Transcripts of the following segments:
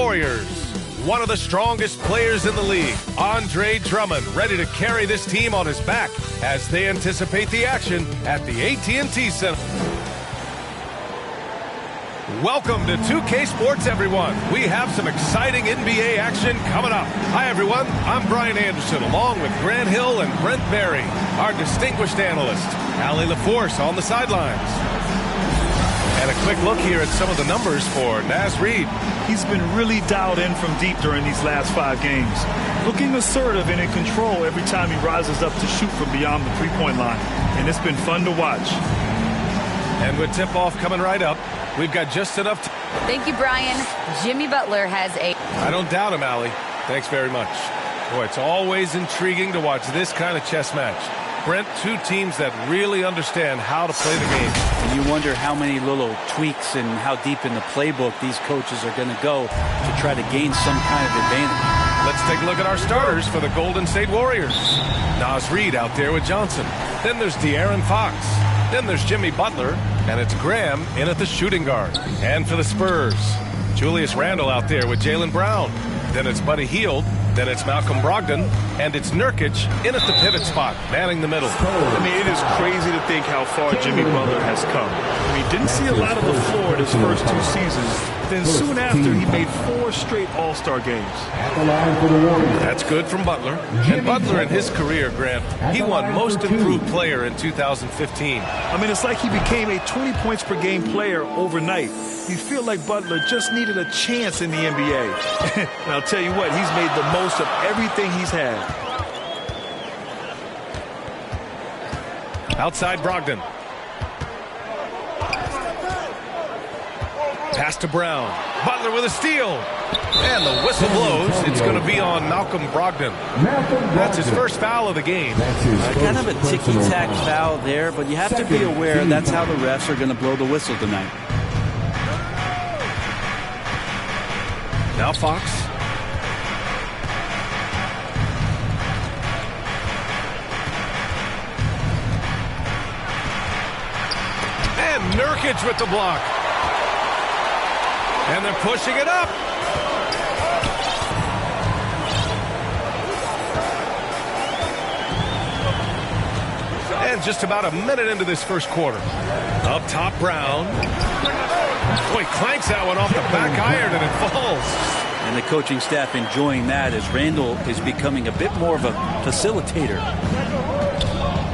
Warriors. One of the strongest players in the league, Andre Drummond, ready to carry this team on his back as they anticipate the action at the AT&T Center. Welcome to 2K Sports, everyone. We have some exciting NBA action coming up. Hi, everyone. I'm Brian Anderson, along with Grant Hill and Brent Barry, our distinguished analyst. Allie LaForce on the sidelines. And a quick look here at some of the numbers for Naz Reid. He's been really dialed in from deep during these last 5 games. Looking assertive and in control every time he rises up to shoot from beyond the three-point line. And it's been fun to watch. And with tip-off coming right up, we've got just enough time. Thank you, Brian. Jimmy Butler has a... I don't doubt him, Allie. Thanks very much. Boy, it's always intriguing to watch this kind of chess match. Brent, two teams that really understand how to play the game. And you wonder how many little tweaks and how deep in the playbook these coaches are going to go to try to gain some kind of advantage. Let's take a look at our starters for the Golden State Warriors. Naz Reid out there with Johnson. Then there's De'Aaron Fox. Then there's Jimmy Butler. And it's Graham in at the shooting guard. And for the Spurs, Julius Randle out there with Jaylen Brown. Then it's Buddy Hield. Then it's Malcolm Brogdon. And it's Nurkic in at the pivot spot, manning the middle. I mean, it is crazy to think how far Jimmy Butler has come. I mean, didn't see a lot of the floor in his first 2 seasons. Then soon after, he made 4 straight All-Star games. That's good from Butler. And Butler in his career, Grant, he won Most Improved Player in 2015. I mean, it's like he became a 20 points per game player overnight. You feel like Butler just needed a chance in the NBA. And I'll tell you what, he's made the most of everything he's had. Outside Brogdon. Pass to Brown. Butler with a steal. And the whistle blows. It's going to be on Malcolm Brogdon. That's his first foul of the game. Kind of a ticky-tack foul there, but you have to be aware that's how the refs are going to blow the whistle tonight. Now Fox. And Nurkic with the block. And they're pushing it up. And just about a minute into this first quarter. Up top, Brown. Boy, clanks that one off the back iron and it falls. And the coaching staff enjoying that as Randle is becoming a bit more of a facilitator.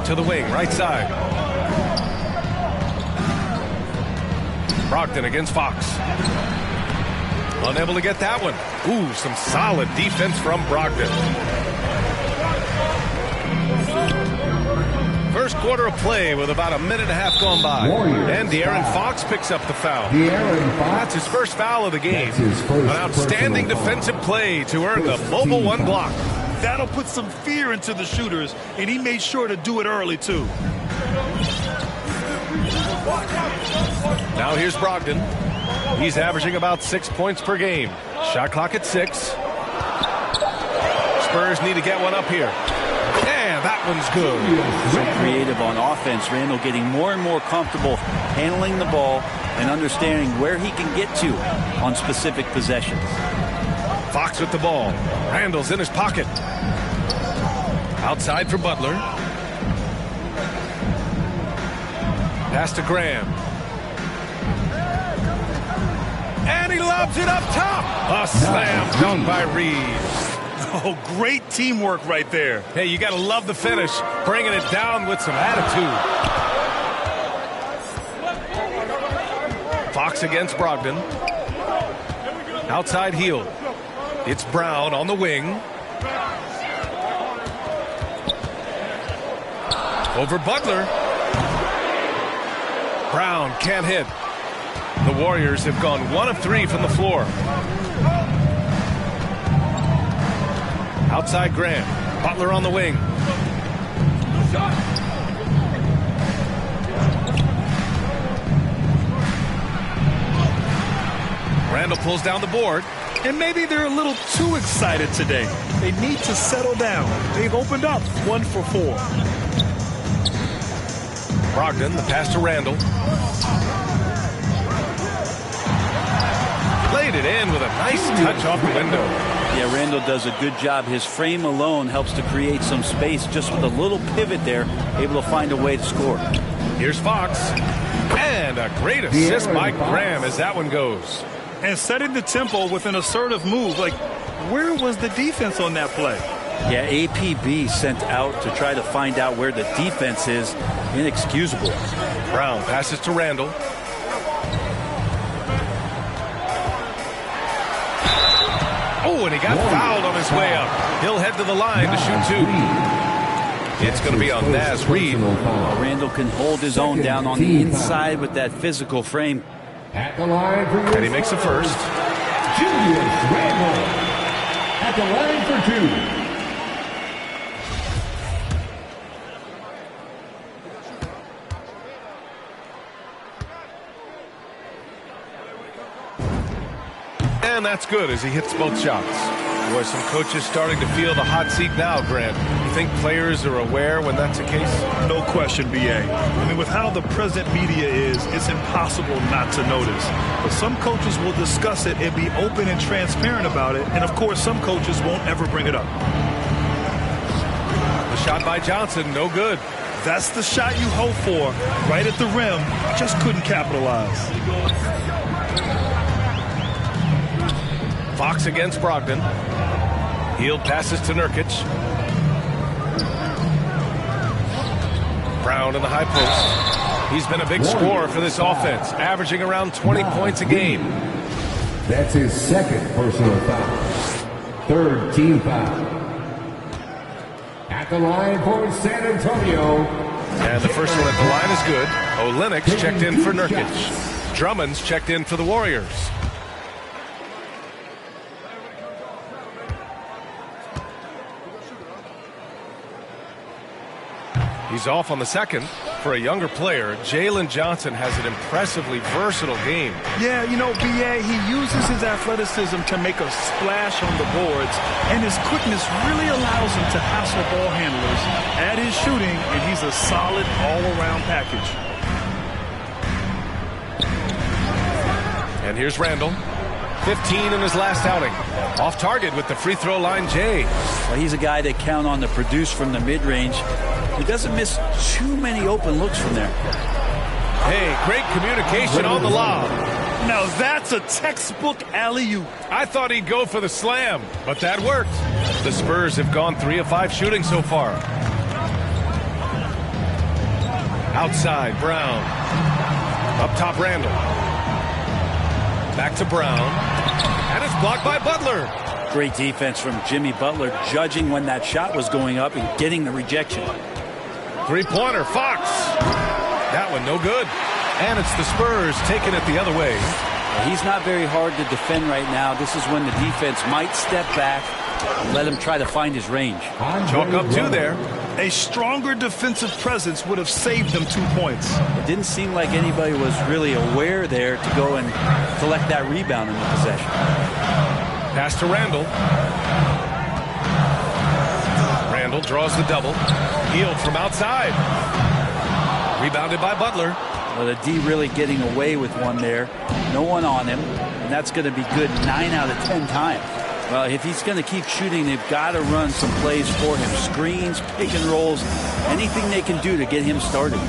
To the wing, right side. Brogdon against Fox. Unable to get that one. Ooh, some solid defense from Brogdon. First quarter of play with about a minute and a half gone by. And De'Aaron Fox picks up the foul. That's his first foul of the game. An outstanding defensive play to earn the mobile 1 block. That'll put some fear into the shooters, and he made sure to do it early, too. Now here's Brogdon. He's averaging about 6 points per game. Shot clock at 6. Spurs need to get one up here. And that one's good. So creative on offense. Randle getting more and more comfortable handling the ball and understanding where he can get to on specific possessions. Fox with the ball. Randle's in his pocket. Outside for Butler. Pass to Graham. And he lobs it up top. A slam dunk by Reeves. Oh, great teamwork right there. Hey, you got to love the finish. Bringing it down with some attitude. Fox against Brogdon. Outside Hield. It's Brown on the wing. Over Butler. Brown can't hit. The Warriors have gone 1 of 3 from the floor. Outside Graham. Butler on the wing. Randle pulls down the board. And maybe they're a little too excited today. They need to settle down. They've opened up 1 for 4. Brogdon, the pass to Randle. Laid it in with a nice touch off the window. Yeah, Randall does a good job. His frame alone helps to create some space. Just with a little pivot there, able to find a way to score. Here's Fox. And a great assist by Graham as that one goes. And setting the tempo with an assertive move. Like, where was the defense on that play? Yeah, APB sent out to try to find out where the defense is. Inexcusable. Brown passes to Randall. Oh, and he got fouled on his way up. He'll head to the line to shoot two. It's going to be on Naz Reid. Randall can hold his own down on the inside with that physical frame. At the line for And he makes the first. Julius Randall at the line for two. And that's good as he hits both shots. Boy, some coaches starting to feel the hot seat now, Grant. You think players are aware when that's the case? No question, B.A. I mean, with how the present media is, it's impossible not to notice. But some coaches will discuss it and be open and transparent about it. And, of course, some coaches won't ever bring it up. The shot by Johnson, no good. That's the shot you hope for. Right at the rim, just couldn't capitalize. Fox against Brogdon. Hield passes to Nurkic. Brown in the high post. He's been a big scorer for this offense, averaging around 20 points a game. That's his second personal foul. Third team foul. At the line for San Antonio. And the first one at the line is good. Olynyk's checked in for Nurkic. Drummond's checked in for the Warriors. He's off on the second. For a younger player, Jalen Johnson has an impressively versatile game. Yeah, you know, B.A., he uses his athleticism to make a splash on the boards, and his quickness really allows him to hassle ball handlers at his shooting, and he's a solid all-around package. And here's Randall. 15 in his last outing. Off target with the free throw line, Jay. Well, he's a guy that count on to produce from the mid-range. He doesn't miss too many open looks from there. Hey, great communication on the lob. Now that's a textbook alley-oop. I thought he'd go for the slam, but that worked. The Spurs have gone 3 of 5 shooting so far. Outside, Brown. Up top, Randall. Back to Brown. And it's blocked by Butler. Great defense from Jimmy Butler, judging when that shot was going up and getting the rejection. Three-pointer, Fox. That one no good. And it's the Spurs taking it the other way. He's not very hard to defend right now. This is when the defense might step back and let him try to find his range. Chalk up 2 there. A stronger defensive presence would have saved them 2 points. It didn't seem like anybody was really aware there to go and collect that rebound in the possession. Pass to Randall. Randall draws the double. Hield from outside. Rebounded by Butler. Well, the D really getting away with one there. No one on him. And that's going to be good 9 out of 10 times. Well, if he's going to keep shooting, they've got to run some plays for him. Screens, pick and rolls, anything they can do to get him started.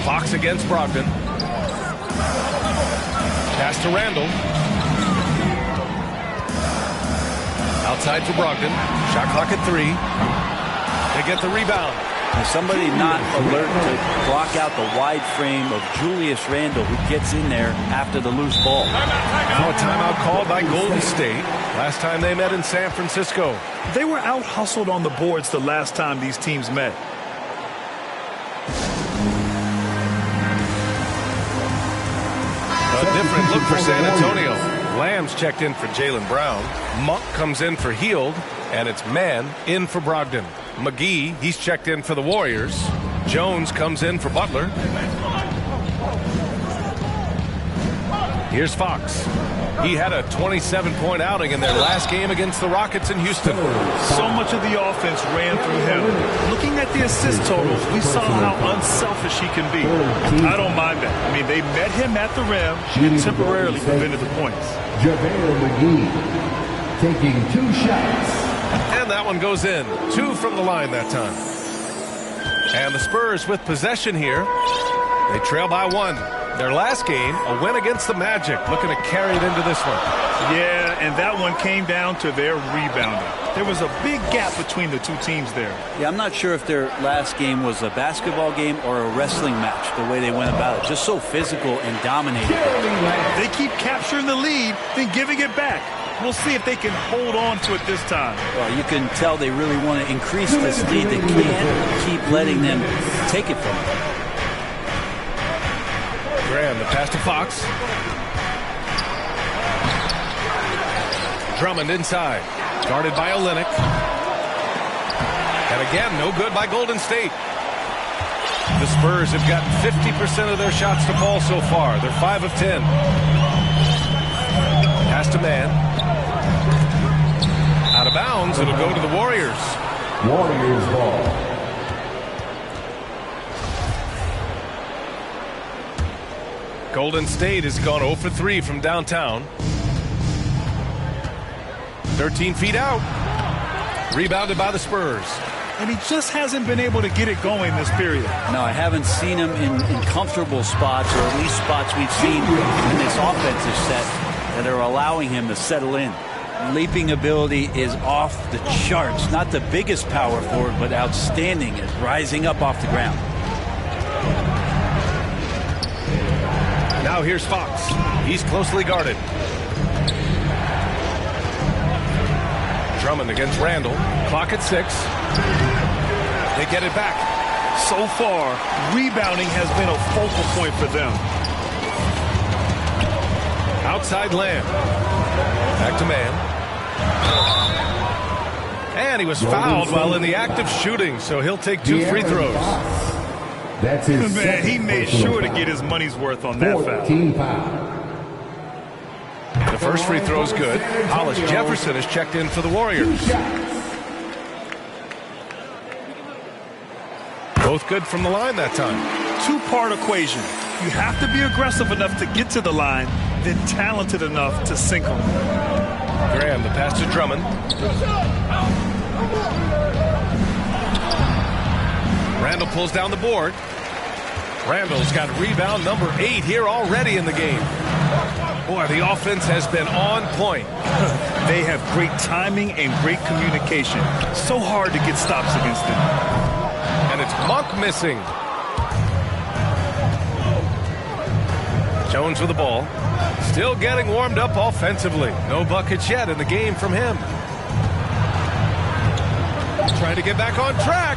Fox against Brogdon. Pass to Randall. Outside for Brogdon. Shot clock at 3. They get the rebound. And somebody not alert to block out the wide frame of Julius Randall, who gets in there after the loose ball. Now a timeout called by Golden State. Last time they met in San Francisco. They were out-hustled on the boards the last time these teams met. A different look for San Antonio. Lamb's checked in for Jaylen Brown. Monk comes in for Hield. And it's Mann in for Brogdon. McGee, he's checked in for the Warriors. Jones comes in for Butler. Here's Fox. He had a 27-point outing in their last game against the Rockets in Houston. So much of the offense ran through him. Looking at the assist totals, we saw how unselfish he can be. I don't mind that. I mean, they met him at the rim and temporarily prevented the points. JaVale McGee taking 2 shots. And that one goes in. 2 from the line that time. And the Spurs with possession here. They trail by 1. Their last game, a win against the Magic, looking to carry it into this one. Yeah, and that one came down to their rebounding. There was a big gap between the two teams there. Yeah, I'm not sure if their last game was a basketball game or a wrestling match, the way they went about it. Just so physical and dominating. They keep capturing the lead, then giving it back. We'll see if they can hold on to it this time. Well, you can tell they really want to increase this lead. They can't keep letting them take it from them. Graham, the pass to Fox. Drummond inside. Guarded by Olynyk. And again, no good by Golden State. The Spurs have gotten 50% of their shots to fall so far. They're 5 of 10. Pass to man. Out of bounds. It'll go to the Warriors. Warriors ball. Golden State has gone 0 for 3 from downtown. 13 feet out. Rebounded by the Spurs. And he just hasn't been able to get it going this period. No, I haven't seen him in comfortable spots, or at least spots we've seen in this offensive set that are allowing him to settle in. Leaping ability is off the charts. Not the biggest power forward, but outstanding at rising up off the ground. Now here's Fox. He's closely guarded. Drummond against Randall. Clock at 6. They get it back. So far, rebounding has been a focal point for them. Outside Lamb. Back to man. And he was fouled while in the act of shooting, so he'll take 2 free throws. That's his Man, he made sure to get his money's worth on that foul. The first free throw is good. Hollis Jefferson has checked in for the Warriors. Both good from the line that time. 2-part equation. You have to be aggressive enough to get to the line, then talented enough to sink them. Graham, the pass to Drummond. Randall pulls down the board. Randall's got rebound number 8 here already in the game. Boy, the offense has been on point. They have great timing and great communication. So hard to get stops against them. And it's Monk missing. Jones with the ball. Still getting warmed up offensively. No buckets yet in the game from him. Trying to get back on track.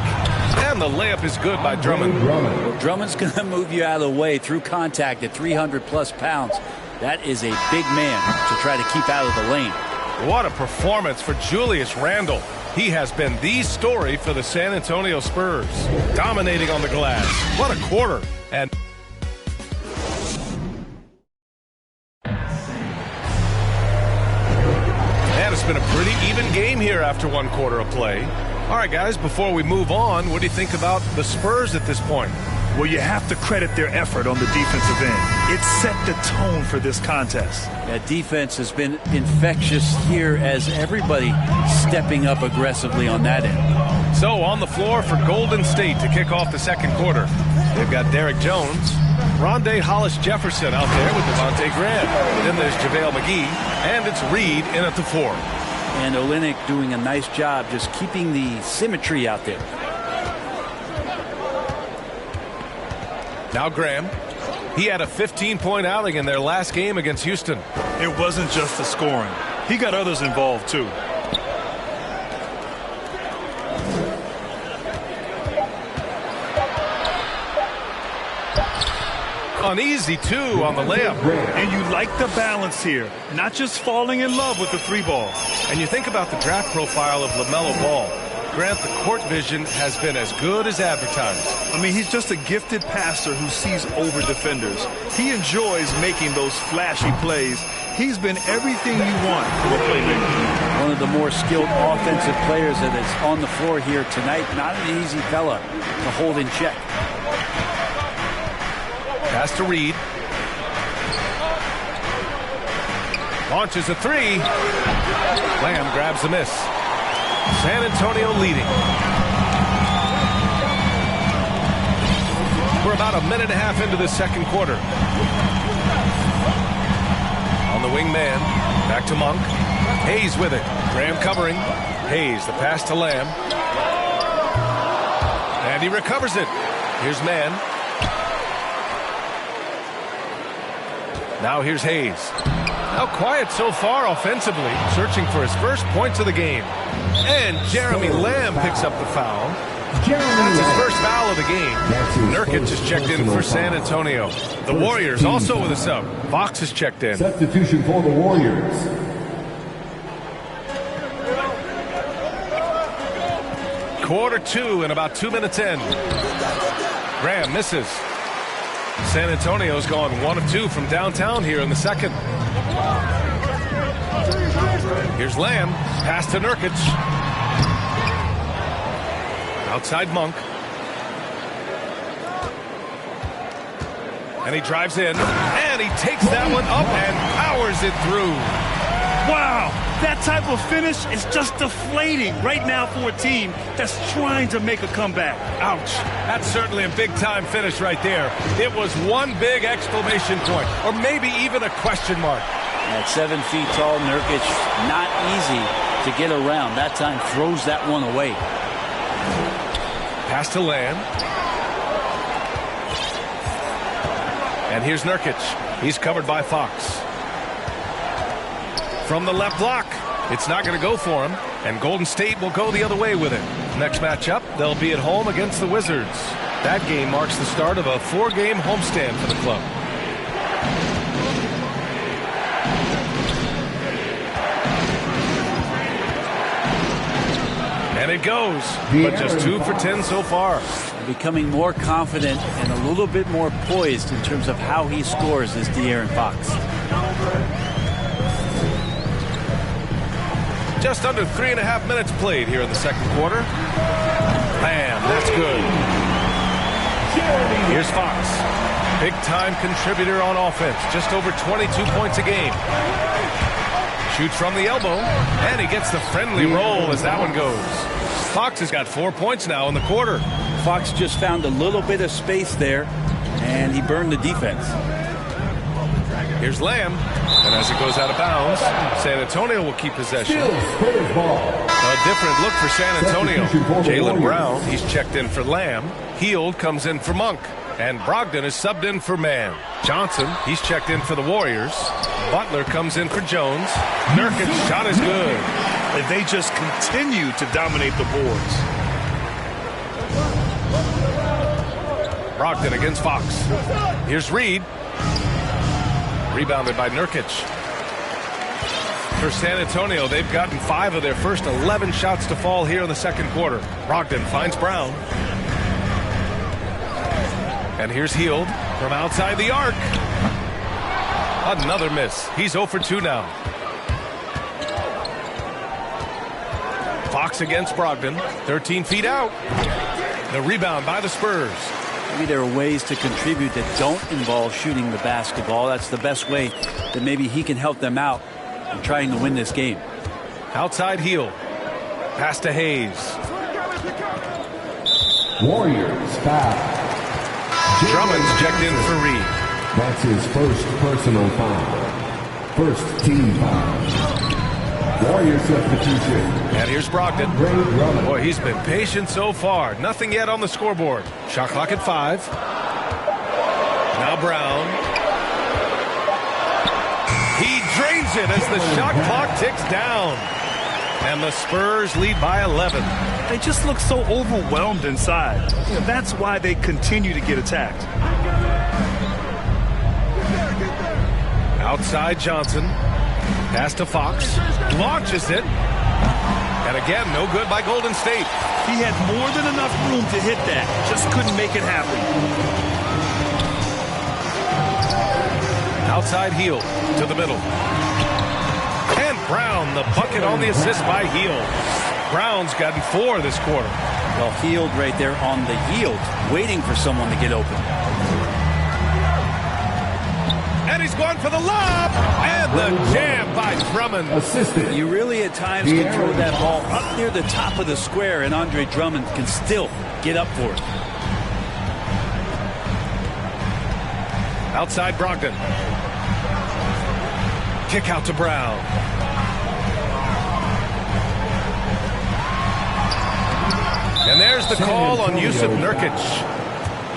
And the layup is good by Drummond. Well, Drummond's going to move you out of the way through contact at 300-plus pounds. That is a big man to try to keep out of the lane. What a performance for Julius Randle. He has been the story for the San Antonio Spurs. Dominating on the glass. What a quarter. And it's been a pretty even game here after 1 quarter of play. All right, guys, before we move on, what do you think about the Spurs at this point? Well, you have to credit their effort on the defensive end. It set the tone for this contest. That defense has been infectious here as everybody stepping up aggressively on that end. So on the floor for Golden State to kick off the second quarter. They've got Derek Jones, Rondé Hollis Jefferson out there with Devontae Graham. Then there's JaVale McGee, and it's Reed in at the 4. And Olynyk doing a nice job just keeping the symmetry out there. Now Graham. He had a 15-point outing in their last game against Houston. It wasn't just the scoring. He got others involved, too. Uneasy, too, on the layup. And you like the balance here. Not just falling in love with the 3 ball. And you think about the draft profile of LaMelo Ball. Grant, the court vision has been as good as advertised. I mean, he's just a gifted passer who sees over defenders. He enjoys making those flashy plays. He's been everything you want from a playmaker. One of the more skilled offensive players that is on the floor here tonight. Not an easy fella to hold in check. Pass to Reed. Launches a three. Lamb grabs the miss. San Antonio leading. We're about a minute and a half into the second quarter. On the wing man. Back to Monk. Hayes with it. Graham covering. Hayes, the pass to Lamb. And he recovers it. Here's Mann. Now here's Hayes. How quiet so far offensively, searching for his first points of the game. And Jeremy Lamb picks up the foul. That's his first foul of the game. Nurkic is checked in for San Antonio. The Warriors also with a sub. Fox is checked in. Substitution for the Warriors. Quarter two and about 2 minutes in. Graham misses. San Antonio's gone 1 of 2 from downtown here in the second. Here's Lamb. Pass to Nurkic. Outside Monk. And he drives in. And he takes that one up and powers it through. Wow, that type of finish is just deflating right now for a team that's trying to make a comeback. Ouch. That's certainly a big-time finish right there. It was one big exclamation point, or maybe even a question mark. At 7 feet tall, Nurkic, not easy to get around. That time throws that one away. Pass to Lamb. And here's Nurkic. He's covered by Fox. From the left block. It's not going to go for him. And Golden State will go the other way with it. Next matchup, they'll be at home against the Wizards. That game marks the start of a 4-game homestand for the club. And it goes, but just 2 for 10 so far. Becoming more confident and a little bit more poised in terms of how he scores is De'Aaron Fox. Just under 3.5 minutes played here in the second quarter. Bam, that's good. Here's Fox. Big-time contributor on offense. Just over 22 points a game. Shoots from the elbow, and he gets the friendly roll as that one goes. Fox has got 4 points now in the quarter. Fox just found a little bit of space there, and he burned the defense. Here's Lamb, and as it goes out of bounds, San Antonio will keep possession. A different look for San Antonio. Jaylen Brown, he's checked in for Lamb. Hield comes in for Monk. And Brogdon is subbed in for Mann. Johnson, he's checked in for the Warriors. Butler comes in for Jones. Nurkic's shot is good. And they just continue to dominate the boards. Brogdon against Fox. Here's Reed. Rebounded by Nurkic. For San Antonio, they've gotten 5 of their first 11 shots to fall here in the second quarter. Brogdon finds Brown. And here's Hield from outside the arc. Another miss. He's 0 for 2 now. Fox against Brogdon. 13 feet out. The rebound by the Spurs. Maybe there are ways to contribute that don't involve shooting the basketball. That's the best way that maybe he can help them out in trying to win this game. Outside Hield. Pass to Hayes. Warriors foul. Drummond's checked in for Reed. That's his first personal foul. First team foul. Warriors substitution. And here's Brogdon. Boy, he's been patient so far. Nothing yet on the scoreboard. Shot clock at 5. Now Brown. He drains it as the shot clock ticks down. And the Spurs lead by 11. They just look so overwhelmed inside. That's why they continue to get attacked. Outside Johnson. Pass to Fox. Launches it. And again, no good by Golden State. He had more than enough room to hit that. Just couldn't make it happen. Outside Hield to the middle. And Brown, the bucket on the assist by Hield. Brown's gotten 4 this quarter. Well, Hield right there on the yield, waiting for someone to get open. And he's going for the lob. And the jam by Drummond. Assisted. You really at times can throw that ball up near the top of the square, and Andre Drummond can still get up for it. Outside Brogdon. Kick out to Brown. And there's the call on Yusuf Nurkic.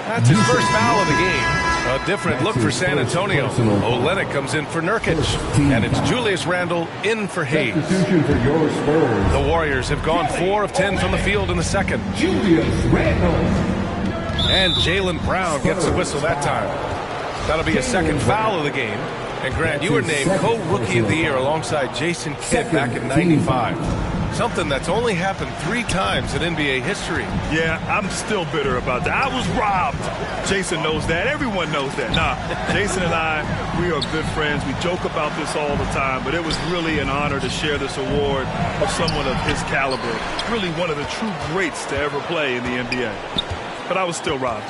That's his first foul of the game. A different look for San Antonio. Olynyk comes in for Nurkic. And it's Julius Randle in for Hayes. Substitution for your Spurs. The Warriors have gone 4 of 10 from the field in the second. Julius Randle. And Jaylen Brown gets the whistle that time. That'll be a second foul of the game. And Grant, you were named co-rookie of the year alongside Jason Kidd back in '95. Something that's only happened 3 times in NBA history. Yeah, I'm still bitter about that. I was robbed. Jason knows that. Everyone knows that. Nah, Jason and I, we are good friends. We joke about this all the time, but it was really an honor to share this award with someone of his caliber. Really one of the true greats to ever play in the NBA. But I was still robbed.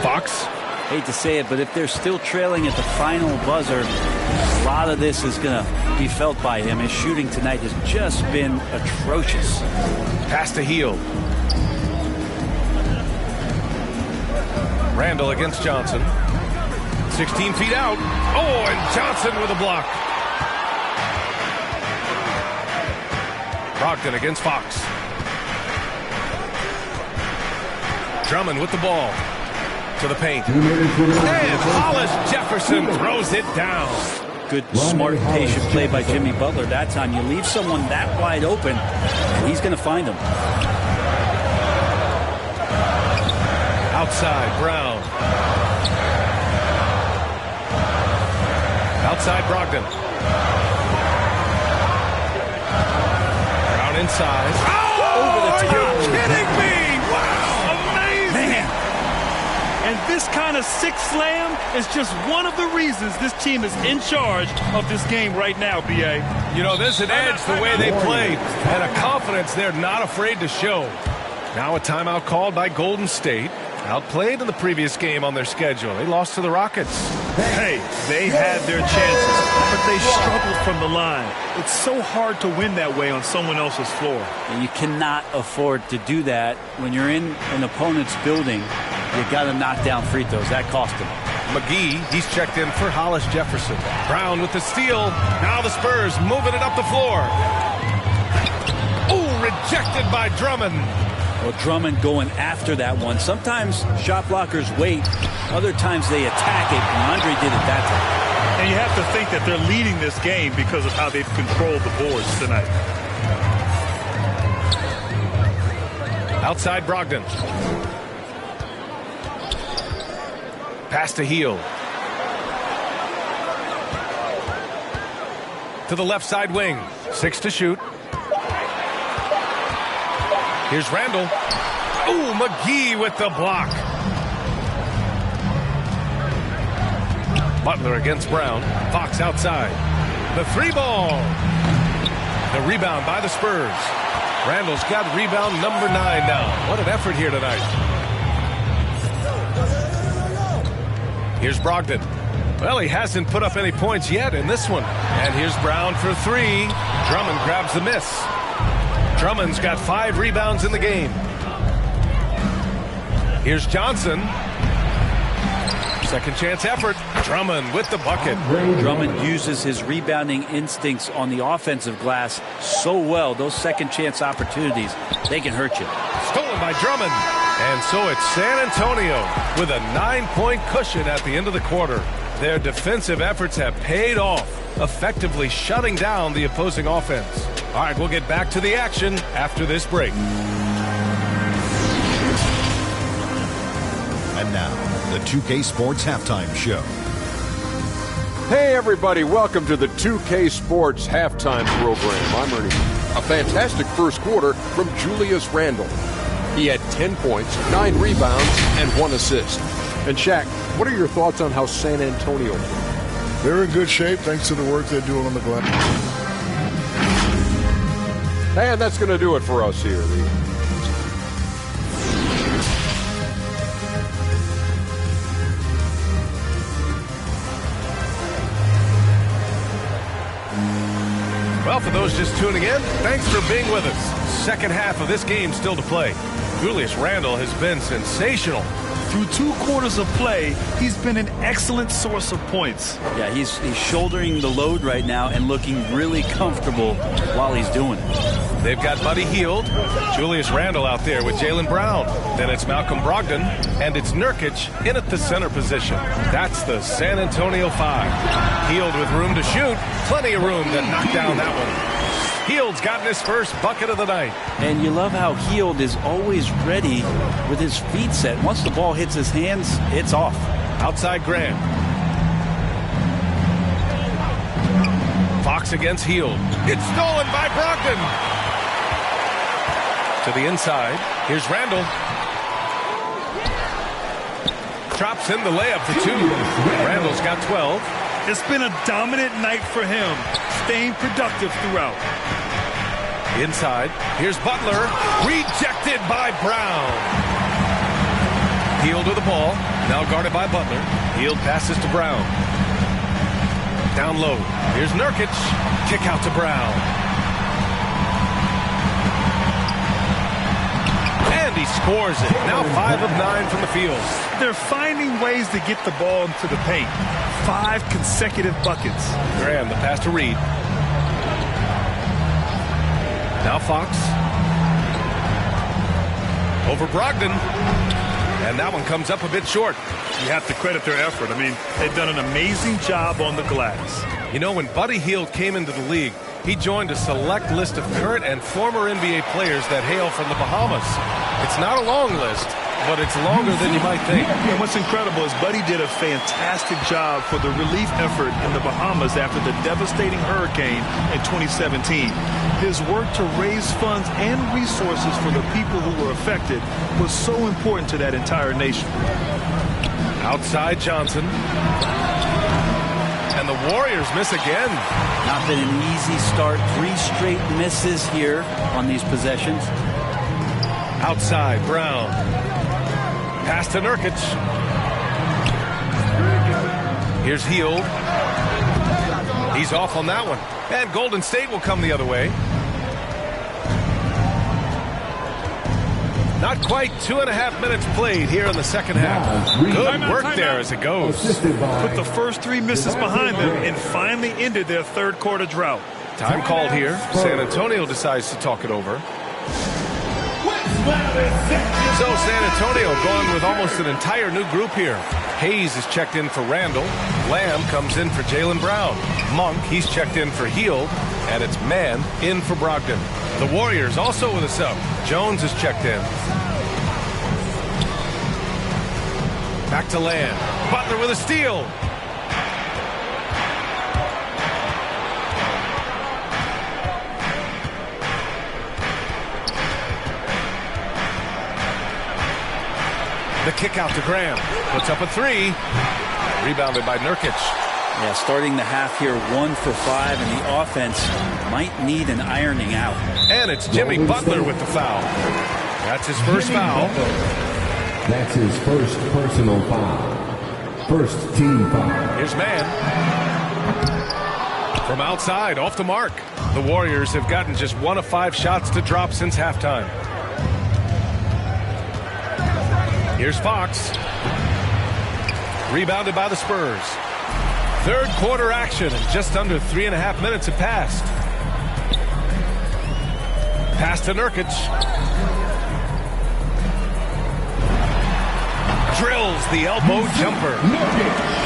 Fox. Hate to say it, but if they're still trailing at the final buzzer, a lot of this is going to be felt by him. His shooting tonight has just been atrocious. Pass to Hield. Randle against Johnson. 16 feet out. Oh, and Johnson with a block. Brogdon against Fox. Drummond with the ball. To the paint. And Hollis Jefferson throws it down. Good, smart, patient play by Jimmy Butler. That time you leave someone that wide open, and he's going to find him. Outside, Brown. Outside, Brogdon. Brown inside. Oh, over the top. Are you kidding me? Wow, amazing. Man. And this kind of sick slam is just one of the reasons this team is in charge of this game right now, B.A. You know, there's an edge the way they played and a confidence they're not afraid to show. Now a timeout called by Golden State. Outplayed in the previous game on their schedule. They lost to the Rockets. Hey, they had their chances, but they struggled from the line. It's so hard to win that way on someone else's floor. And you cannot afford to do that when you're in an opponent's building. You got to knock down free throws. That cost him. McGee, he's checked in for Hollis Jefferson. Brown with the steal. Now the Spurs moving it up the floor. Oh, rejected by Drummond. Well, Drummond going after that one. Sometimes shot blockers wait. Other times they attack it, and Andre did it that time. And you have to think that they're leading this game because of how they've controlled the boards tonight. Outside Brogdon. Pass to Hield. To the left side wing. 6 to shoot. Here's Randle. Oh, McGee with the block. Butler against Brown. Fox outside. The 3-ball. The rebound by the Spurs. Randle's got rebound number 9 now. What an effort here tonight. Here's Brogdon. Well, he hasn't put up any points yet in this one. And here's Brown for 3. Drummond grabs the miss. Drummond's got 5 rebounds in the game. Here's Johnson. Second chance effort. Drummond with the bucket. Drummond uses his rebounding instincts on the offensive glass so well. Those second chance opportunities, they can hurt you. Stolen by Drummond. And so it's San Antonio with a 9-point cushion at the end of the quarter. Their defensive efforts have paid off, effectively shutting down the opposing offense. All right, we'll get back to the action after this break. And now, the 2K Sports Halftime Show. Hey, everybody. Welcome to the 2K Sports Halftime Program. I'm Ernie. A fantastic first quarter from Julius Randle. He had 10 points, 9 rebounds, and 1 assist. And Shaq, what are your thoughts on how San Antonio played? They're in good shape thanks to the work they're doing on the glass. And that's going to do it for us here. Well, for those just tuning in, thanks for being with us. Second half of this game still to play. Julius Randle has been sensational. Through 2 quarters of play, he's been an excellent source of points. Yeah, he's shouldering the load right now and looking really comfortable while he's doing it. They've got Buddy Hield, Julius Randle out there with Jaylen Brown. Then it's Malcolm Brogdon, and it's Nurkic in at the center position. That's the San Antonio 5. Hield with room to shoot. Plenty of room to knock down that one. Hield's gotten his first bucket of the night. And you love how Hield is always ready with his feet set. Once the ball hits his hands, it's off. Outside Graham. Fox against Hield. It's stolen by Brogdon. To the inside. Here's Randle. Drops in the layup for 2. Randle's got 12. It's been a dominant night for him, staying productive throughout. Inside. Here's Butler. Rejected by Brown. Hield with the ball. Now guarded by Butler. Hield passes to Brown. Down low. Here's Nurkic. Kick out to Brown. And he scores it. Now 5 of 9 from the field. They're finding ways to get the ball into the paint. 5 consecutive buckets. Graham, the pass to Reed. Now Fox. Over Brogdon. And that one comes up a bit short. You have to credit their effort. I mean, they've done an amazing job on the glass. You know, when Buddy Hield came into the league, he joined a select list of current and former NBA players that hail from the Bahamas. It's not a long list, but it's longer than you might think. And what's incredible is Buddy did a fantastic job for the relief effort in the Bahamas after the devastating hurricane in 2017. His work to raise funds and resources for the people who were affected was so important to that entire nation. Outside Johnson. And the Warriors miss again. Not been an easy start. 3 straight misses here on these possessions. Outside Brown. Pass to Nurkic. Here's Hield. He's off on that one. And Golden State will come the other way. Not quite 2.5 minutes played here in the second half. Good work there as it goes. Put the first 3 misses behind them and finally ended their third quarter drought. Time called here. San Antonio decides to talk it over. So San Antonio going with almost an entire new group here. Hayes is checked in for Randle. Lamb comes in for Jaylen Brown. Monk, he's checked in for Hield. And it's Mann in for Brogdon. The Warriors also with a sub. Jones is checked in. Back to Lamb. Butler with a steal. The kick out to Graham. Puts up a 3. Rebounded by Nurkic. Yeah, starting the half here 1 for 5, and the offense might need an ironing out. And it's Jimmy Butler with the foul. That's his first foul. That's his first personal foul. First team foul. Here's Mann. From outside, off the mark. The Warriors have gotten just 1 of 5 shots to drop since halftime. Here's Fox. Rebounded by the Spurs. Third quarter action, and just under 3.5 minutes have passed. Pass to Nurkic. Drills the elbow jumper.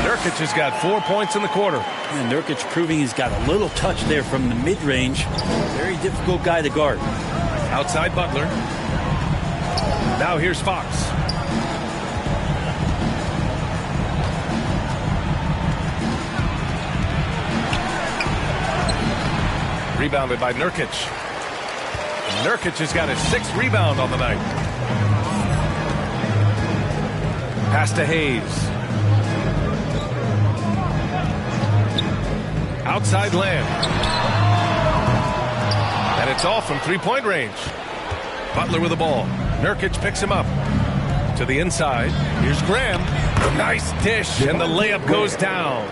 Nurkic has got 4 points in the quarter. And Nurkic proving he's got a little touch there from the mid-range. Very difficult guy to guard. Outside Butler. Now here's Fox. Rebounded by Nurkic. Nurkic has got his 6th rebound on the night. Pass to Hayes. Outside Lamb. And it's off from three-point range. Butler with the ball. Nurkic picks him up. To the inside. Here's Graham. Nice dish, and the layup goes down.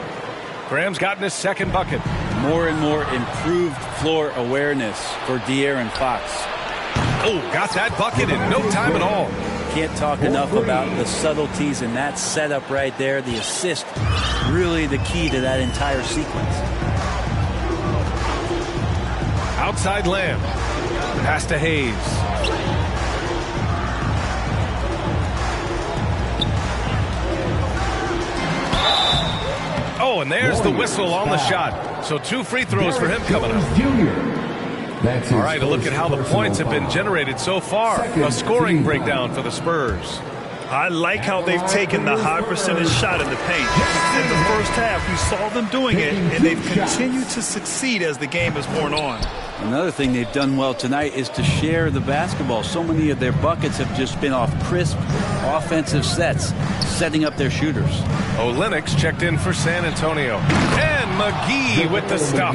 Graham's gotten his 2nd bucket. More and more improved floor awareness for De'Aaron Fox. Oh, got that bucket in no time at all. Can't talk enough about the subtleties in that setup right there. The assist, really the key to that entire sequence. Outside Lamb. Pass to Hayes. Oh, and there's the whistle on the shot. So 2 free throws for him coming up. All right, a look at how the points have been generated so far. A scoring breakdown for the Spurs. I like how they've taken the high percentage shot in the paint. In the first half, we saw them doing it, and they've continued to succeed as the game has worn on. Another thing they've done well tonight is to share the basketball. So many of their buckets have just been off crisp offensive sets, setting up their shooters. Olenek's checked in for San Antonio. And McGee with the stuff.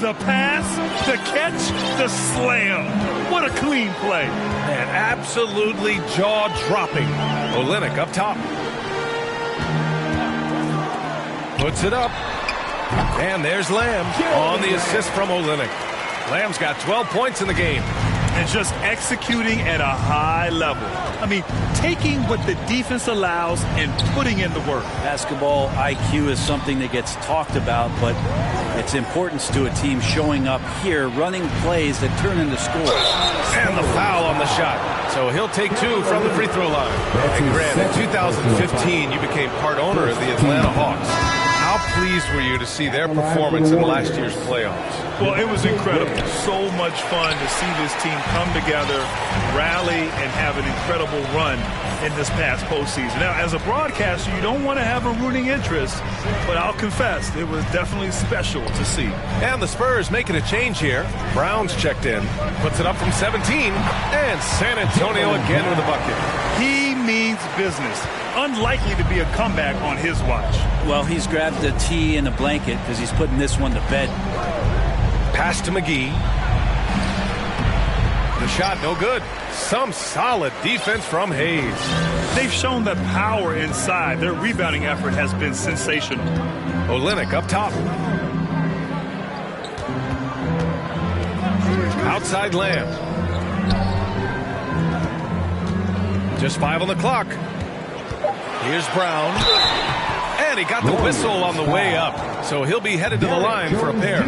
The pass, the catch, the slam. What a clean play. And absolutely jaw-dropping. Olenek up top. Puts it up. And there's Lamb on the assist from Olenek. Lamb's got 12 points in the game. And just executing at a high level. I mean, taking what the defense allows and putting in the work. Basketball IQ is something that gets talked about, but its importance to a team showing up here, running plays that turn into scores. And the foul on the shot. So he'll take 2 from the free throw line. And Graham, in 2015, you became part owner of the Atlanta Hawks. How pleased were you to see their performance in last year's playoffs? Well, it was incredible. So much fun to see this team come together, rally, and have an incredible run in this past postseason. Now, as a broadcaster, you don't want to have a rooting interest, but I'll confess, it was definitely special to see. And the Spurs making a change here. Brown's checked in, puts it up from 17, and San Antonio again with a bucket. He means business. Unlikely to be a comeback on his watch. Well, he's grabbed a tea and a blanket because he's putting this one to bed. Pass to McGee. The shot no good. Some solid defense from Hayes. They've shown that power inside. Their rebounding effort has been sensational. Olenek up top. Outside Lamb. Just 5 on the clock. Here's Brown. And he got the whistle on the way up. So he'll be headed to the line for a pair.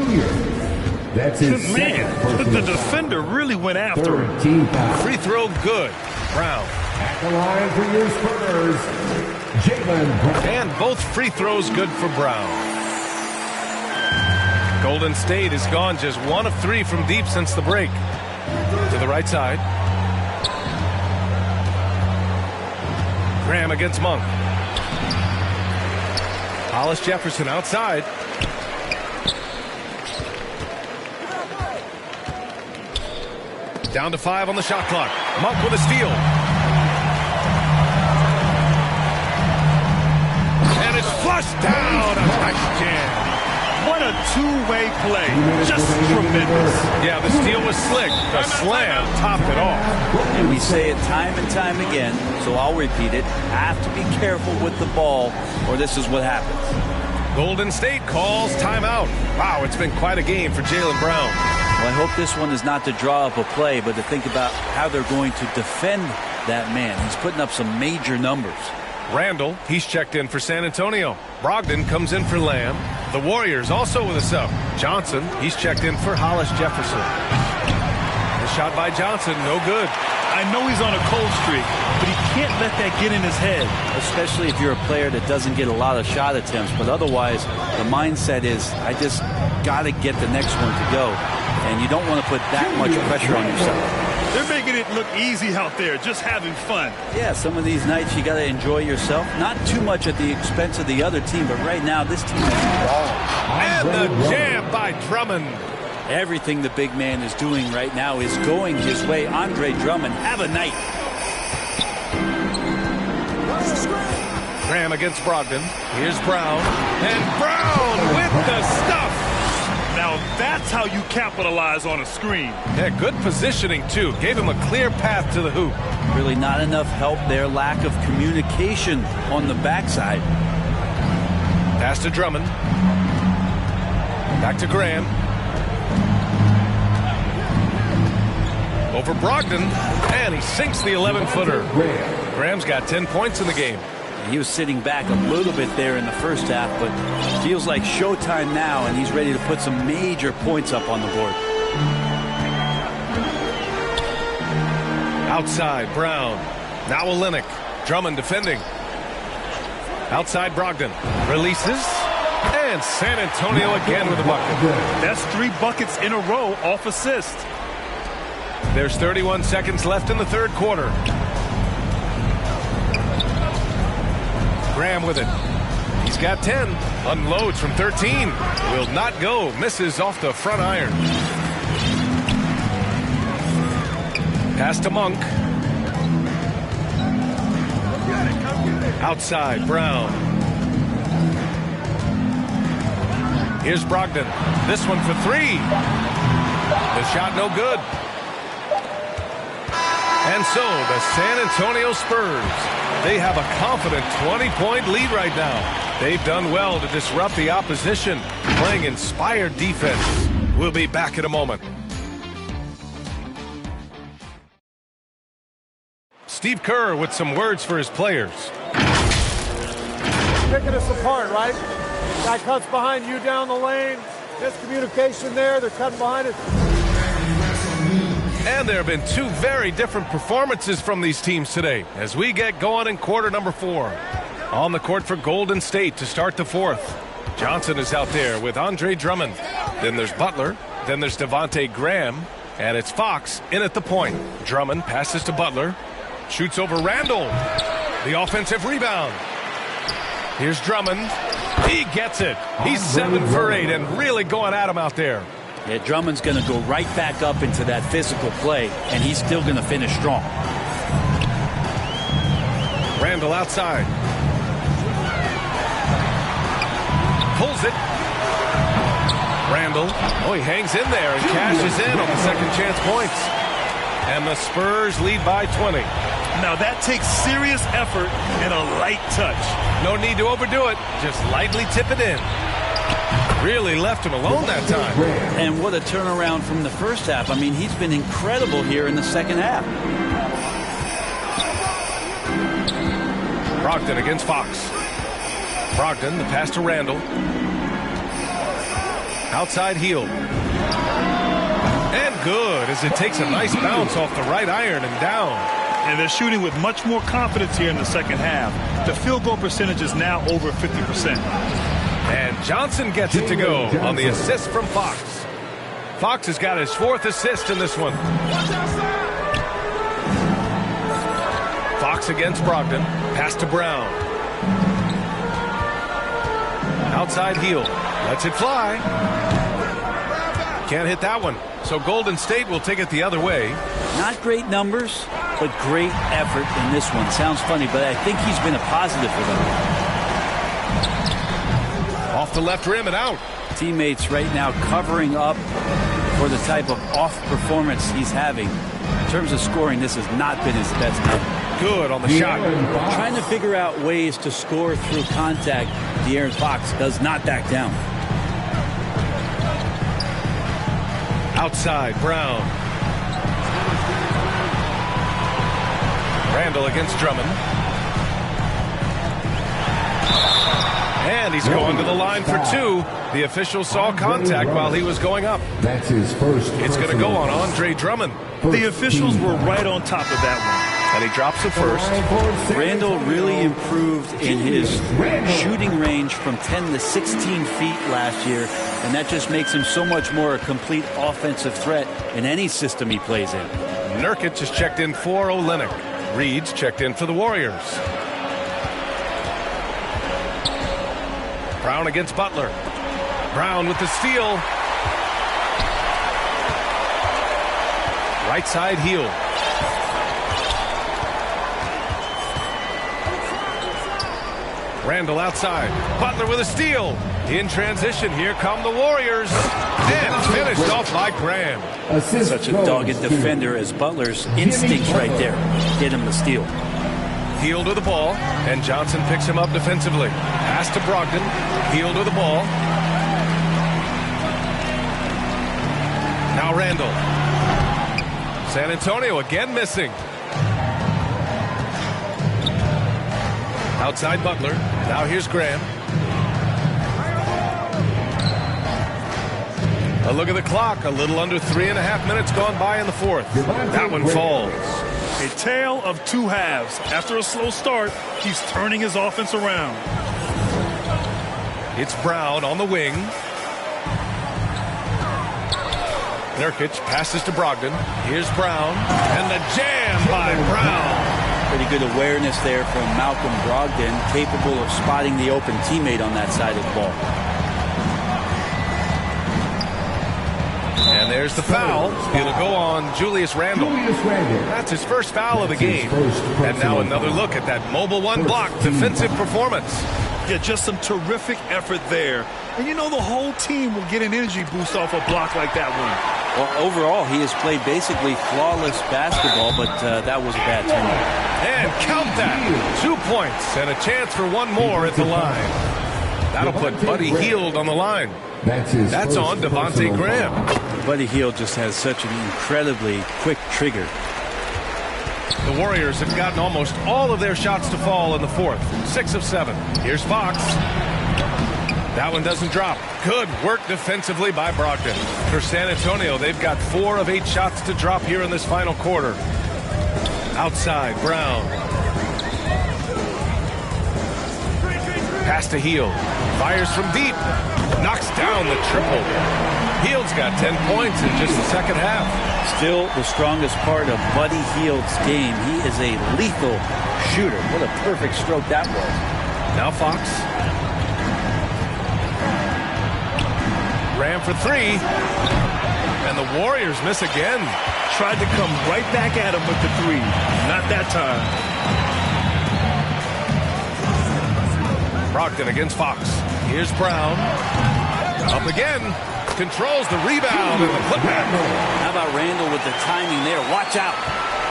That's his Man, the defender really went after him. Free throw good. Brown. At the line for your Spurs, Jalen Brown. And both free throws good for Brown. Golden State has gone just 1 of 3 from deep since the break. To the right side. Graham against Monk. Hollis Jefferson outside. Down to 5 on the shot clock. Monk with a steal. And it's flushed down. A nice jam. What a two-way play. Just tremendous. Yeah, the steal was slick. The slam topped it off. And we say it time and time again, so I'll repeat it. Have to be careful with the ball, or this is what happens. Golden State calls timeout. Wow, it's been quite a game for Jalen Brown. Well, I hope this one is not to draw up a play, but to think about how they're going to defend that man. He's putting up some major numbers. Randall, he's checked in for San Antonio. Brogdon comes in for Lamb. The Warriors also with a sub. Johnson, he's checked in for Hollis Jefferson. The shot by Johnson, no good. I know he's on a cold streak, but he can't let that get in his head. Especially if you're a player that doesn't get a lot of shot attempts, but otherwise the mindset is, I just got to get the next one to go. And you don't want to put that much pressure on yourself. They're making it look easy out there, just having fun. Yeah, some of these nights you got to enjoy yourself. Not too much at the expense of the other team, but right now this team is balling. And the jam by Drummond. Everything the big man is doing right now is going his way. Andre Drummond, have a night. Graham against Brogdon. Here's Brown. And Brown with the stuff. Now that's how you capitalize on a screen. Yeah, good positioning, too. Gave him a clear path to the hoop. Really not enough help there. Lack of communication on the backside. Pass to Drummond. Back to Graham. Over Brogdon. And he sinks the 11-footer. Graham's got 10 points in the game. He was sitting back a little bit there in the first half, but feels like showtime now, and he's ready to put some major points up on the board. Outside, Brown. Now Olynyk. Drummond defending. Outside, Brogdon. Releases. And San Antonio again with a bucket. That's 3 buckets in a row off assist. There's 31 seconds left in the third quarter. Graham with it. He's got 10. Unloads from 13. Will not go. Misses off the front iron. Pass to Monk. Outside, Brown. Here's Brogdon. This one for 3. The shot no good. And so the San Antonio Spurs, they have a confident 20-point lead right now. They've done well to disrupt the opposition, playing inspired defense. We'll be back in a moment. Steve Kerr with some words for his players. Picking us apart, right? Guy cuts behind you down the lane. Miscommunication there. They're cutting behind us. And there have been 2 very different performances from these teams today as we get going in quarter number 4. On the court for Golden State to start the 4th. Johnson is out there with Andre Drummond. Then there's Butler. Then there's Devontae Graham. And it's Fox in at the point. Drummond passes to Butler. Shoots over Randall. The offensive rebound. Here's Drummond. He gets it. He's 7 for 8 and really going at him out there. Yeah, Drummond's going to go right back up into that physical play, and he's still going to finish strong. Randall outside. Pulls it. Randall. Oh, he hangs in there and cashes in on the second chance points. And the Spurs lead by 20. Now that takes serious effort and a light touch. No need to overdo it. Just lightly tip it in. Really left him alone that time. And what a turnaround from the first half. I mean, he's been incredible here in the second half. Brogdon against Fox. Brogdon, the pass to Randall. Outside heel. And good as it takes a nice bounce off the right iron and down. And they're shooting with much more confidence here in the second half. The field goal percentage is now over 50%. And Johnson gets it to go on the assist from Fox. Fox has got his 4th assist in this one. Fox against Brogdon. Pass to Brown. Outside heel. Lets it fly. Can't hit that one. So Golden State will take it the other way. Not great numbers, but great effort in this one. Sounds funny, but I think he's been a positive for them. Off the left rim and out. Teammates right now covering up for the type of off performance he's having. In terms of scoring, this has not been his best night. Good on the shot. Trying to figure out ways to score through contact. De'Aaron Fox does not back down. Outside, Brown. Randall against Drummond. And he's going to the line for 2. The official saw contact while he was going up. That's his first. It's going to go on Andre Drummond. The officials were right on top of that one. And he drops it first. Randall really improved in his shooting range from 10 to 16 feet last year, and that just makes him so much more a complete offensive threat in any system he plays in. Nurkic has checked in for Olynyk. Reed's checked in for the Warriors. Brown against Butler. Brown with the steal. Right side heel. Randall outside. Butler with a steal. In transition, here come the Warriors. And finished off by Graham. Such a dogged defender as Butler's instincts right there. Get him the steal. Heel to the ball, and Johnson picks him up defensively. Pass to Brogdon. Heel to the ball. Now Randall. San Antonio again missing. Outside Butler. Now here's Graham. A look at the clock. A little under 3.5 minutes gone by in the fourth. That one falls. A tale of two halves. After a slow start, he's turning his offense around. It's Brown on the wing. Nurkic passes to Brogdon. Here's Brown. And the jam by Brown. Pretty good awareness there from Malcolm Brogdon, capable of spotting the open teammate on that side of the ball. And there's the foul. It'll go on Julius Randle. That's his first foul of the game. And now another look at that mobile one block defensive performance. Yeah, just some terrific effort there. And you know the whole team will get an energy boost off a block like that one. Well, overall, he has played basically flawless basketball, but that was a bad turnover. And count that. 2 points and a chance for one more at the line. That'll put Buddy Hield on the line. That's on Devontae Graham. Buddy Hield just has such an incredibly quick trigger. The Warriors have gotten almost all of their shots to fall in the fourth. 6 of 7. Here's Fox. That one doesn't drop. Good work defensively by Brogdon. For San Antonio, they've got 4 of 8 shots to drop here in this final quarter. Outside, Brown. Pass to Hield. Fires from deep. Knocks down the triple. Hield's got 10 points in just the second half. Still the strongest part of Buddy Hield's game. He is a lethal shooter. What a perfect stroke that was. Now Fox. Ram for 3. And the Warriors miss again. Tried to come right back at him with the 3. Not that time. Brogdon against Fox. Here's Brown. Up again. Controls the rebound and the putback. How about Randall with the timing there? Watch out.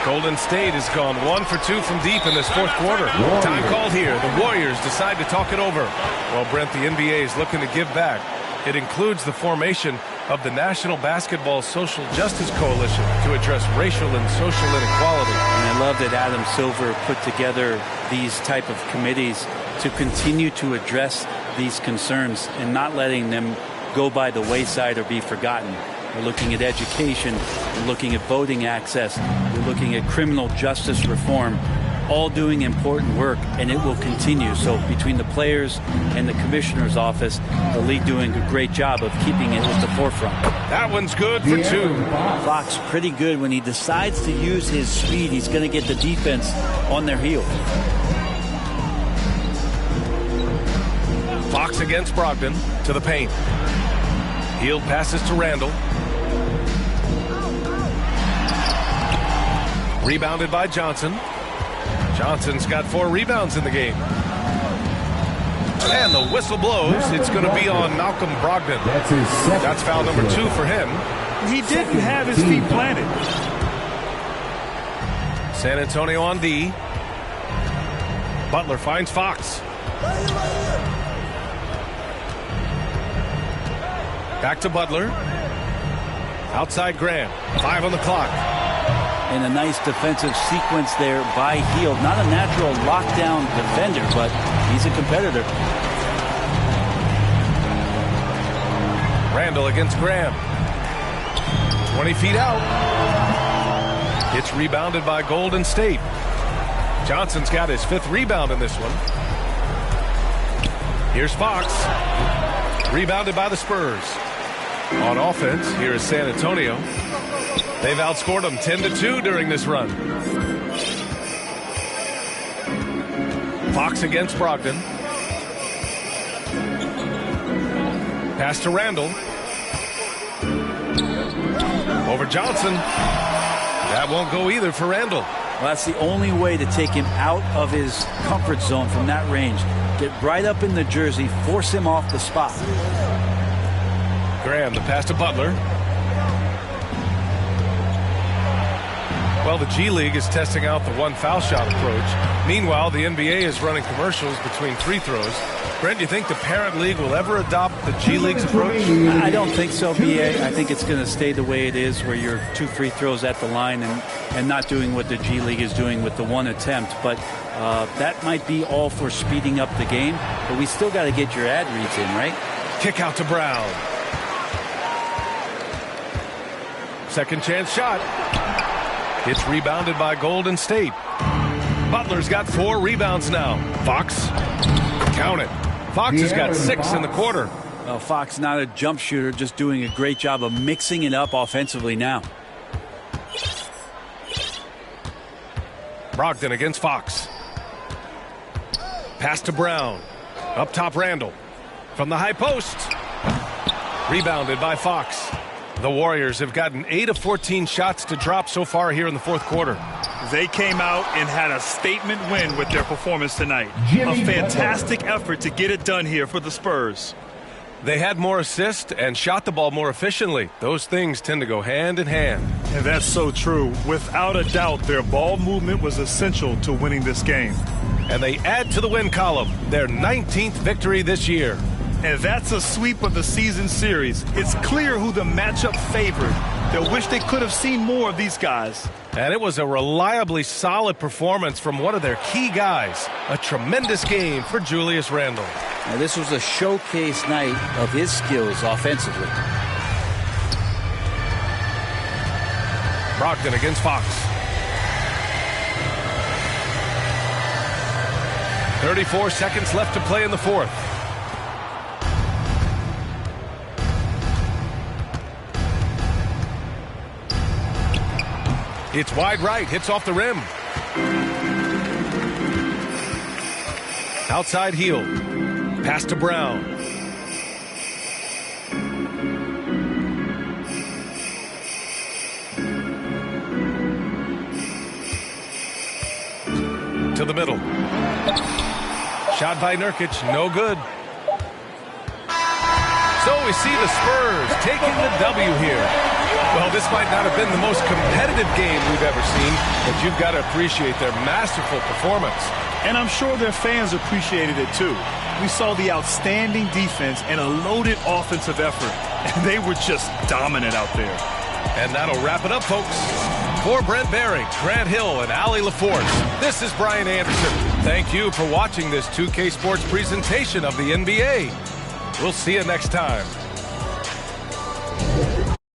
Golden State has gone 1 for 2 from deep in this fourth quarter. Time called here. The Warriors decide to talk it over. Well, Brent, the NBA is looking to give back. It includes the formation of the National Basketball Social Justice Coalition to address racial and social inequality. And I love that Adam Silver put together these type of committees to continue to address these concerns and not letting them go by the wayside or be forgotten. We're looking at education, we're looking at voting access, we're looking at criminal justice reform, all doing important work, and it will continue. So between the players and the commissioner's office, the league doing a great job of keeping it at the forefront. That one's good for 2. Fox pretty good when he decides to use his speed. He's going to get the defense on their heel. Fox against Brogdon to the paint. Hield passes to Randall. Rebounded by Johnson. Johnson's got 4 rebounds in the game. And the whistle blows. It's going to be on Malcolm Brogdon. That's foul number 2 for him. He didn't have his feet planted. San Antonio on D. Butler finds Fox. Back to Butler. Outside Graham. 5 on the clock. And a nice defensive sequence there by Hield. Not a natural lockdown defender, but he's a competitor. Randall against Graham. 20 feet out. It's rebounded by Golden State. Johnson's got his 5th rebound in this one. Here's Fox. Rebounded by the Spurs. On offense, here is San Antonio. They've outscored them 10-2 during this run. Fox against Brogdon. Pass to Randall. Over Johnson. That won't go either for Randall. Well, that's the only way to take him out of his comfort zone from that range. Get right up in the jersey, force him off the spot. Graham, the pass to Butler. Well, the G League is testing out the one foul shot approach. Meanwhile, the NBA is running commercials between free throws. Brent, do you think the parent league will ever adopt the G League's approach? I don't think so, BA. I think it's going to stay the way it is, where you're 2 free throws at the line and not doing what the G League is doing with the one attempt. But that might be all for speeding up the game. But we still got to get your ad reads in, right? Kick out to Brown. Second chance shot. It's rebounded by Golden State. Butler's got 4 rebounds now. Fox, count it. Fox has got 6 in the quarter. Well, Fox not a jump shooter, just doing a great job of mixing it up offensively now. Brogdon against Fox. Pass to Brown. Up top, Randall. From the high post. Rebounded by Fox. The Warriors have gotten 8 of 14 shots to drop so far here in the fourth quarter. They came out and had a statement win with their performance tonight. A fantastic effort to get it done here for the Spurs. They had more assists and shot the ball more efficiently. Those things tend to go hand in hand. And that's so true. Without a doubt, their ball movement was essential to winning this game. And they add to the win column, their 19th victory this year. And that's a sweep of the season series. It's clear who the matchup favored. They'll wish they could have seen more of these guys. And it was a reliably solid performance from one of their key guys. A tremendous game for Julius Randle. Now, this was a showcase night of his skills offensively. Brogdon against Fox. 34 seconds left to play in the fourth. It's wide right, hits off the rim. Outside heel. Pass to Brown. To the middle. Shot by Nurkic, no good. So we see the Spurs taking the W here. Well, this might not have been the most competitive game we've ever seen, but you've got to appreciate their masterful performance. And I'm sure their fans appreciated it too. We saw the outstanding defense and a loaded offensive effort, and they were just dominant out there. And that'll wrap it up, folks. For Brent Barry, Grant Hill, and Allie LaForce, this is Brian Anderson. Thank you for watching this 2K Sports presentation of the NBA. We'll see you next time.